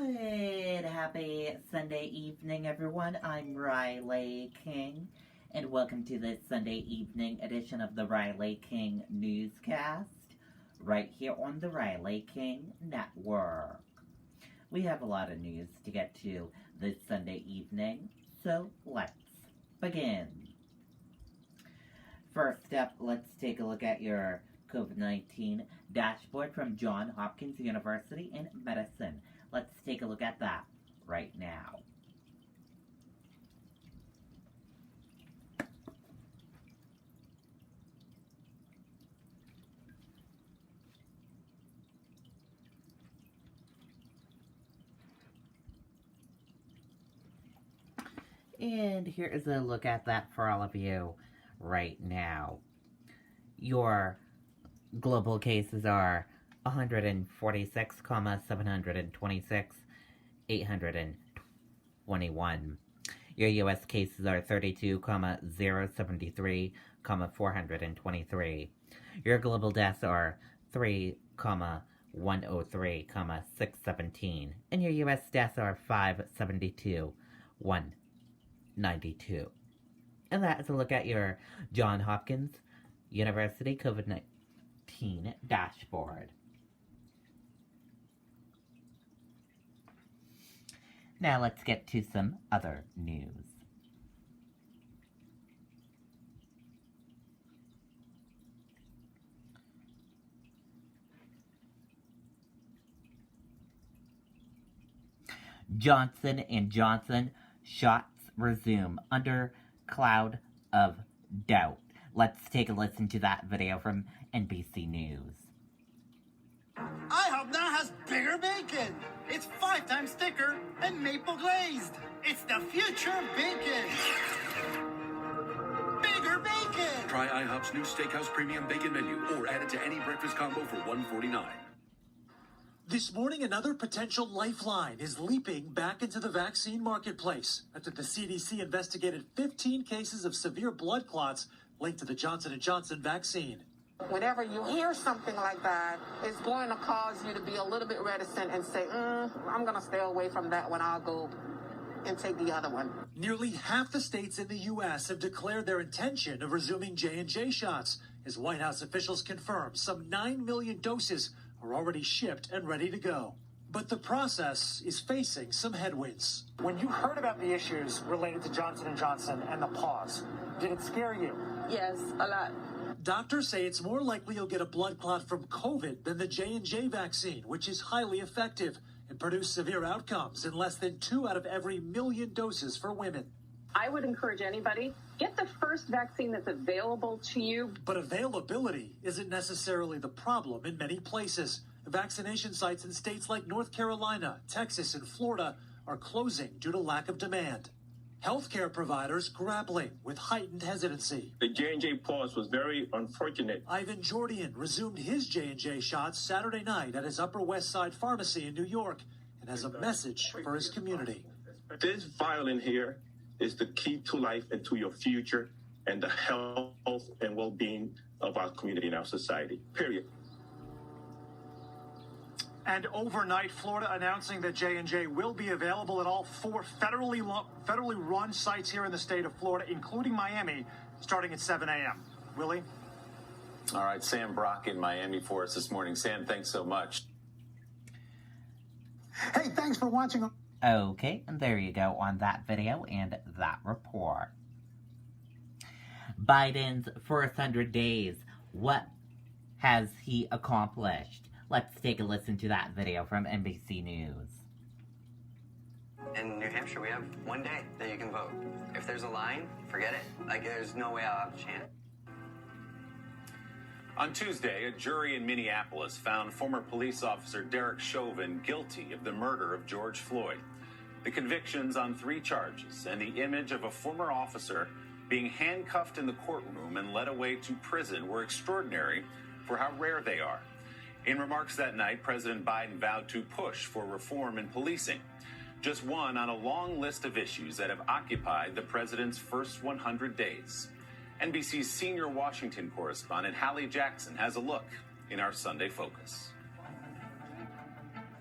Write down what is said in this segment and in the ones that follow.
Good, happy Sunday evening, everyone. I'm Riley King, and welcome to this Sunday evening edition of the Riley King Newscast, right here on the Riley King Network. We have a lot of news to get to this Sunday evening, so let's begin. First up, let's take a look at your COVID-19 dashboard from Johns Hopkins University in Medicine. Let's take a look at that right now. And here is a look at that for all of you right now. Your global cases are 146,726, 821. Your U.S. cases are 32,073, 423. Your global deaths are 3,103, 617. And your U.S. deaths are 572, 192. And that is a look at your Johns Hopkins University COVID-19 dashboard. Now let's get to some other news. Johnson & Johnson shots resume under cloud of doubt. Let's take a listen to that video from NBC News. IHOP now has bigger bacon. It's 5 times thicker and maple glazed. It's the future of bacon. Bigger bacon. Try IHOP's new Steakhouse Premium Bacon Menu or add it to any breakfast combo for $1.49. This morning, another potential lifeline is leaping back into the vaccine marketplace after the CDC investigated 15 cases of severe blood clots linked to the Johnson & Johnson vaccine. Whenever you hear something like that, it's going to cause you to be a little bit reticent and say, I'm going to stay away from that one. I'll go and take the other one. Nearly half the states in the U.S. have declared their intention of resuming J&J shots, as White House officials confirm some 9 million doses are already shipped and ready to go. But the process is facing some headwinds. When you heard about the issues related to Johnson & Johnson and the pause, did it scare you? Yes, a lot. Doctors say it's more likely you'll get a blood clot from COVID than the J&J vaccine, which is highly effective and produce severe outcomes in less than 2 out of every million doses for women. I would encourage anybody, get the first vaccine that's available to you. But availability isn't necessarily the problem in many places. Vaccination sites in states like North Carolina, Texas, and Florida are closing due to lack of demand. Healthcare providers grappling with heightened hesitancy. The J&J pause was very unfortunate. Ivan Jordian resumed his J&J shots Saturday night at his Upper West Side pharmacy in New York and has a message for his community. This violin here is the key to life and to your future and the health and well-being of our community and our society, period. And overnight, Florida announcing that J&J will be available at all 4 federally run sites here in the state of Florida, including Miami, starting at 7 a.m. Willie? All right, Sam Brock in Miami for us this morning. Sam, thanks so much. Hey, thanks for watching. Okay, and there you go on that video and that report. Biden's first 100 days. What has he accomplished? Let's take a listen to that video from NBC News. In New Hampshire, we have 1 day that you can vote. If there's a line, forget it. Like, there's no way I'll have a chance. On Tuesday, a jury in Minneapolis found former police officer Derek Chauvin guilty of the murder of George Floyd. The convictions on 3 charges and the image of a former officer being handcuffed in the courtroom and led away to prison were extraordinary for how rare they are. In remarks that night, President Biden vowed to push for reform in policing, just one on a long list of issues that have occupied the president's first 100 days. NBC's senior Washington correspondent Hallie Jackson has a look in our Sunday Focus.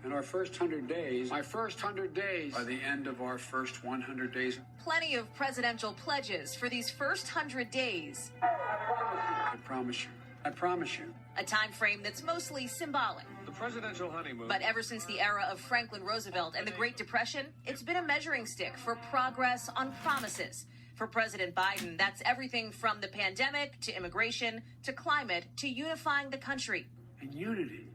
In our first 100 days, my first 100 days, by the end of our first 100 days. Plenty of presidential pledges for these first 100 days. I promise you. I promise you. A time frame that's mostly symbolic. The presidential honeymoon. But ever since the era of Franklin Roosevelt and the Great Depression, it's been a measuring stick for progress on promises. For President Biden, that's everything from the pandemic to immigration to climate to unifying the country. And unity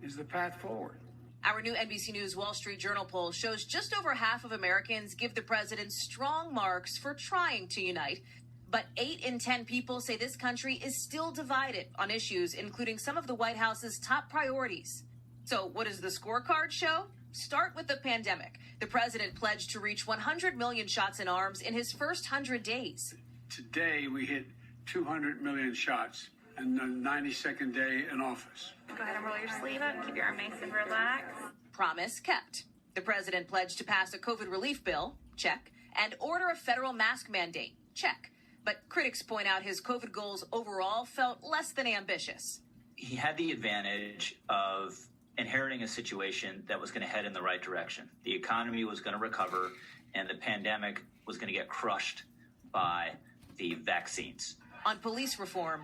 is the path forward. Our new NBC News Wall Street Journal poll shows just over half of Americans give the president strong marks for trying to unite. But 8 in 10 people say this country is still divided on issues, including some of the White House's top priorities. So what does the scorecard show? Start with the pandemic. The president pledged to reach 100 million shots in arms in his first 100 days. Today, we hit 200 million shots in the 92nd day in office. Go ahead and roll your sleeve up, keep your arm nice and relaxed. Promise kept. The president pledged to pass a COVID relief bill, check, and order a federal mask mandate, check. But critics point out his COVID goals overall felt less than ambitious. He had the advantage of inheriting a situation that was going to head in the right direction. The economy was going to recover, and the pandemic was going to get crushed by the vaccines. On police reform,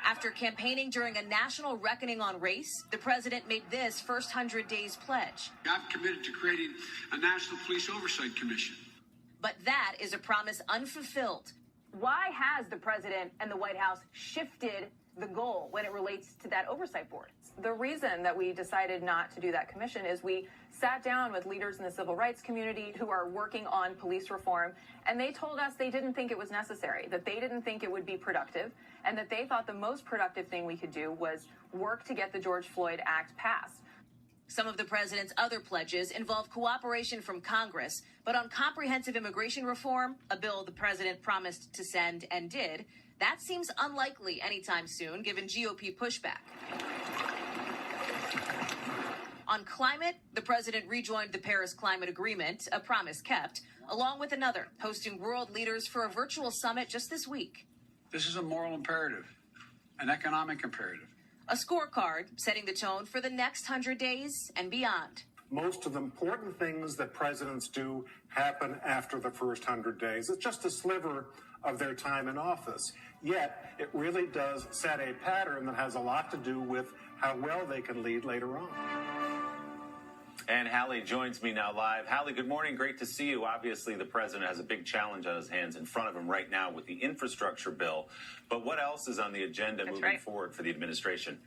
after campaigning during a national reckoning on race, the president made this first 100 days pledge. I've committed to creating a National Police Oversight Commission. But that is a promise unfulfilled. Why has the president and the White House shifted the goal when it relates to that oversight board? The reason that we decided not to do that commission is we sat down with leaders in the civil rights community who are working on police reform, and they told us they didn't think it was necessary, that they didn't think it would be productive, and that they thought the most productive thing we could do was work to get the George Floyd Act passed. Some of the president's other pledges involve cooperation from Congress, but on comprehensive immigration reform, a bill the president promised to send and did, that seems unlikely anytime soon, given GOP pushback. On climate, the president rejoined the Paris Climate Agreement, a promise kept, along with another, hosting world leaders for a virtual summit just this week. This is a moral imperative, an economic imperative. A scorecard setting the tone for the next 100 days and beyond. Most of the important things that presidents do happen after the first 100 days. It's just a sliver of their time in office. Yet, it really does set a pattern that has a lot to do with how well they can lead later on. And Hallie joins me now live. Hallie, good morning. Great to see you. Obviously, the president has a big challenge on his hands in front of him right now with the infrastructure bill. But what else is on the agenda moving forward for the administration?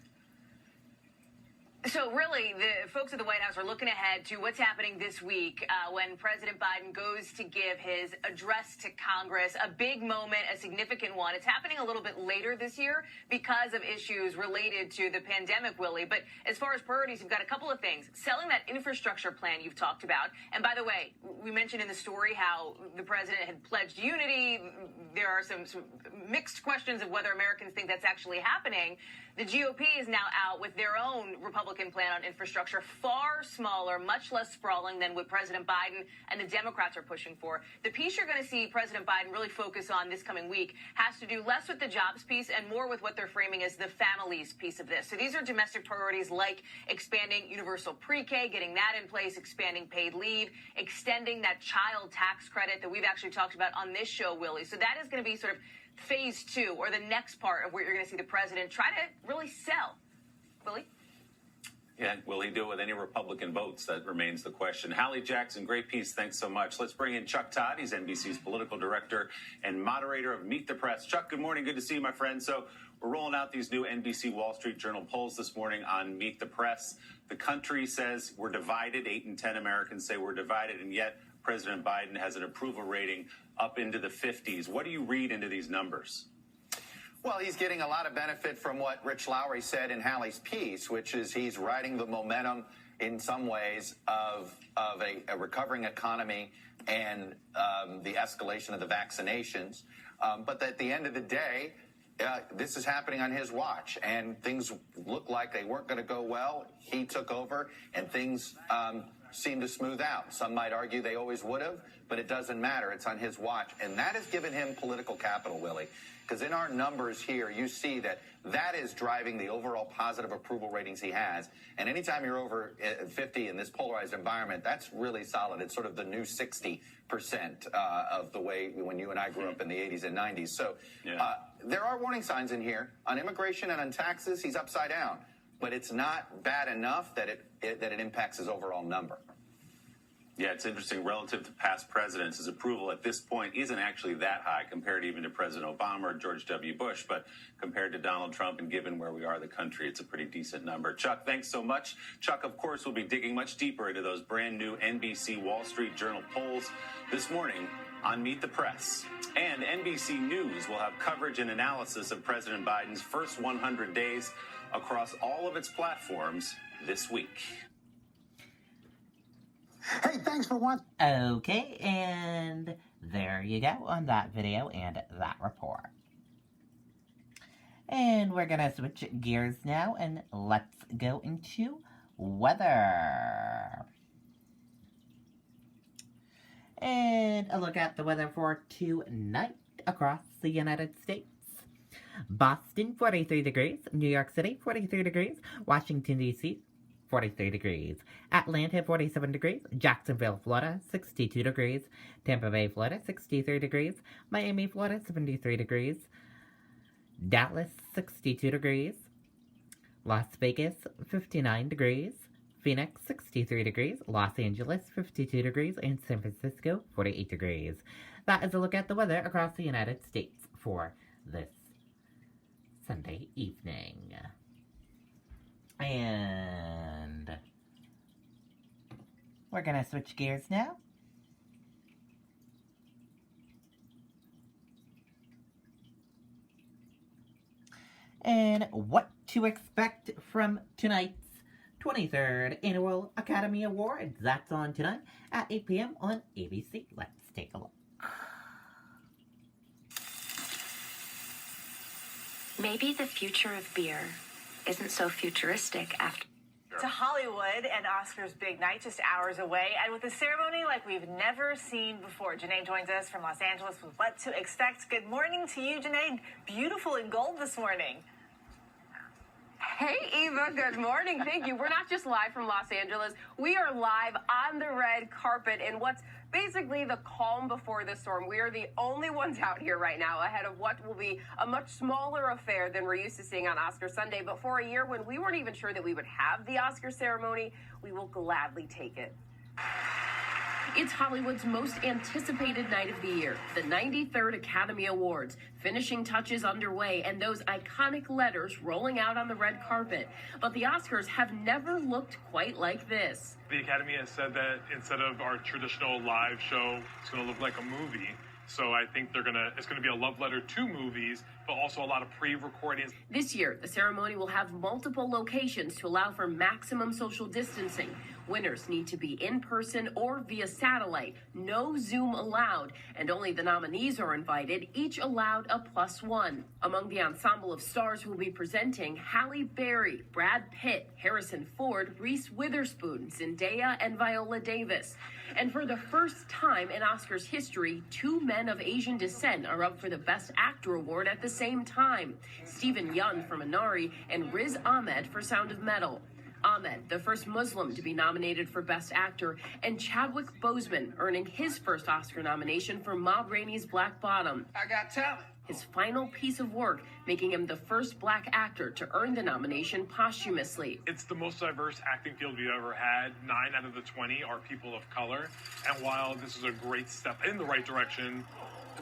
So really, the folks at the White House are looking ahead to what's happening this week when President Biden goes to give his address to Congress, a big moment, a significant one. It's happening a little bit later this year because of issues related to the pandemic, Willie. But as far as priorities, you've got a couple of things. Selling that infrastructure plan you've talked about. And by the way, we mentioned in the story how the president had pledged unity. There are some mixed questions of whether Americans think that's actually happening. The GOP is now out with their own Republican plan on infrastructure, far smaller, much less sprawling than what President Biden and the Democrats are pushing for. The piece you're going to see President Biden really focus on this coming week has to do less with the jobs piece and more with what they're framing as the families piece of this. So these are domestic priorities like expanding universal pre-K, getting that in place, expanding paid leave, extending that child tax credit that we've actually talked about on this show, Willie. So that is going to be sort of phase 2, or the next part of where you're going to see the president try to really sell. Willie? Yeah, will he do it with any Republican votes? That remains the question. Hallie Jackson, great piece. Thanks so much. Let's bring in Chuck Todd. He's NBC's political director and moderator of Meet the Press. Chuck, good morning. Good to see you, my friend. So we're rolling out these new NBC Wall Street Journal polls this morning on Meet the Press. The country says we're divided. 8 in 10 Americans say we're divided, and yet President Biden has an approval rating up into the 50s. What do you read into these numbers? Well, he's getting a lot of benefit from what Rich Lowry said in Hallie's piece, which is he's riding the momentum in some ways of a recovering economy and the escalation of the vaccinations. But at the end of the day, this is happening on his watch, and things look like they weren't going to go well. He took over, and things seem to smooth out. Some might argue they always would have, but it doesn't matter. It's on his watch. And that has given him political capital, Willie, because in our numbers here, you see that that is driving the overall positive approval ratings he has. And anytime you're over 50 in this polarized environment, that's really solid. It's sort of the new 60% of the way when you and I grew up in the 80s and 90s. So there are warning signs in here. On immigration and on taxes, he's upside down. But it's not bad enough that it impacts his overall number. Yeah, it's interesting. Relative to past presidents, his approval at this point isn't actually that high compared even to President Obama or George W. Bush. But compared to Donald Trump and given where we are in the country, it's a pretty decent number. Chuck, thanks so much. Chuck, of course, will be digging much deeper into those brand new NBC Wall Street Journal polls this morning on Meet the Press. And NBC News will have coverage and analysis of President Biden's first 100 days across all of its platforms this week. Hey, thanks for watching. Okay, and there you go on that video and that report. And we're going to switch gears now and let's go into weather. And a look at the weather for tonight across the United States. Boston, 43 degrees. New York City, 43 degrees. Washington, D.C., 43 degrees. Atlanta, 47 degrees. Jacksonville, Florida, 62 degrees. Tampa Bay, Florida, 63 degrees. Miami, Florida, 73 degrees. Dallas, 62 degrees. Las Vegas, 59 degrees. Phoenix, 63 degrees. Los Angeles, 52 degrees. And San Francisco, 48 degrees. That is a look at the weather across the United States for this Sunday evening. And we're going to switch gears now. And what to expect from tonight's 23rd Annual Academy Awards. That's on tonight at 8 p.m. on ABC. Let's take a look. Maybe the future of beer isn't so futuristic after. To Hollywood, and Oscar's big night just hours away, and with a ceremony like we've never seen before. Janae joins us from Los Angeles with what to expect. Good morning to you, Janae. Beautiful in gold this morning. Hey, Eva, good morning. Thank you. We're not just live from Los Angeles. We are live on the red carpet in what's basically the calm before the storm. We are the only ones out here right now ahead of what will be a much smaller affair than we're used to seeing on Oscar Sunday. But for a year when we weren't even sure that we would have the Oscar ceremony, we will gladly take it. It's Hollywood's most anticipated night of the year, the 93rd Academy Awards. Finishing touches underway and those iconic letters rolling out on the red carpet. But the Oscars have never looked quite like this. The Academy has said that instead of our traditional live show, it's going to look like a movie. So I think it's going to be a love letter to movies, but also a lot of pre-recordings. This year, the ceremony will have multiple locations to allow for maximum social distancing. Winners need to be in person or via satellite. No Zoom allowed, and only the nominees are invited, each allowed a +1. Among the ensemble of stars who will be presenting, Halle Berry, Brad Pitt, Harrison Ford, Reese Witherspoon, Zendaya, and Viola Davis. And for the first time in Oscars history, 2 men of Asian descent are up for the Best Actor award at the same time. Stephen Yeun for Minari and Riz Ahmed for Sound of Metal. Ahmed, the first Muslim to be nominated for Best Actor, and Chadwick Boseman earning his first Oscar nomination for Ma Rainey's Black Bottom. I got talent. His final piece of work, making him the first black actor to earn the nomination posthumously. It's the most diverse acting field we've ever had. 9 out of the 20 are people of color. And while this is a great step in the right direction,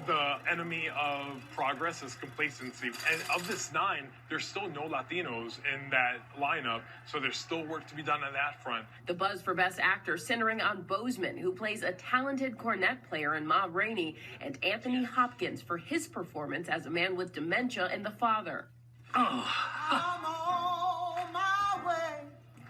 the enemy of progress is complacency. And of this 9, there's still no Latinos in that lineup, so there's still work to be done on that front. The buzz for Best Actor centering on Boseman, who plays a talented cornet player in Ma Rainey, and Anthony Hopkins for his performance as a man with dementia in The Father. I'm on my way.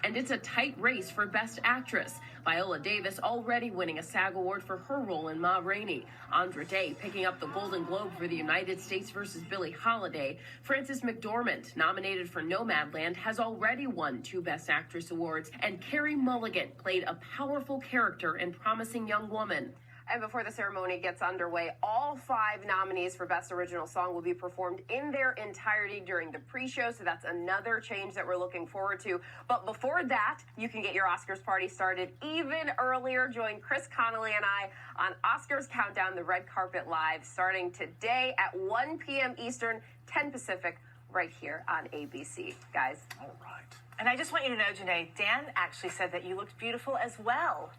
And it's a tight race for Best Actress. Viola Davis already winning a SAG award for her role in Ma Rainey. Andra Day picking up the Golden Globe for the United States versus Billie Holiday. Frances McDormand, nominated for Nomadland, has already won 2 Best Actress awards. And Carey Mulligan played a powerful character in Promising Young Woman. And before the ceremony gets underway, all 5 nominees for Best Original Song will be performed in their entirety during the pre-show, so that's another change that we're looking forward to. But before that, you can get your Oscars party started even earlier. Join Chris Connolly and I on Oscars Countdown, the Red Carpet Live, starting today at 1 p.m. Eastern, 10 Pacific, right here on ABC. Guys. All right. And I just want you to know, Janae, Dan actually said that you looked beautiful as well.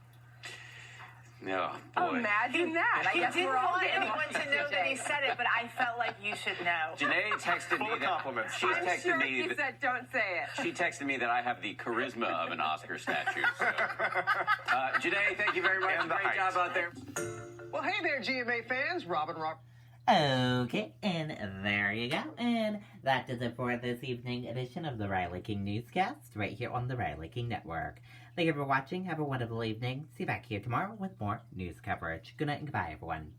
Yeah, boy. Imagine that. I guess didn't we're all want getting anyone to know that he said it, but I felt like you should know. Janae texted me that compliments. she's I'm texted sure me he that said, don't say it. she texted me that I have the charisma of an Oscar statue. So. Janae, thank you very much. And the Great height. job out there. Well, hey there, GMA fans. Robin. Okay, and there you go. And that does it for this evening edition of the Riley King Newscast, right here on the Riley King Network. Thank you for watching. Have a wonderful evening. See you back here tomorrow with more news coverage. Good night and goodbye, everyone.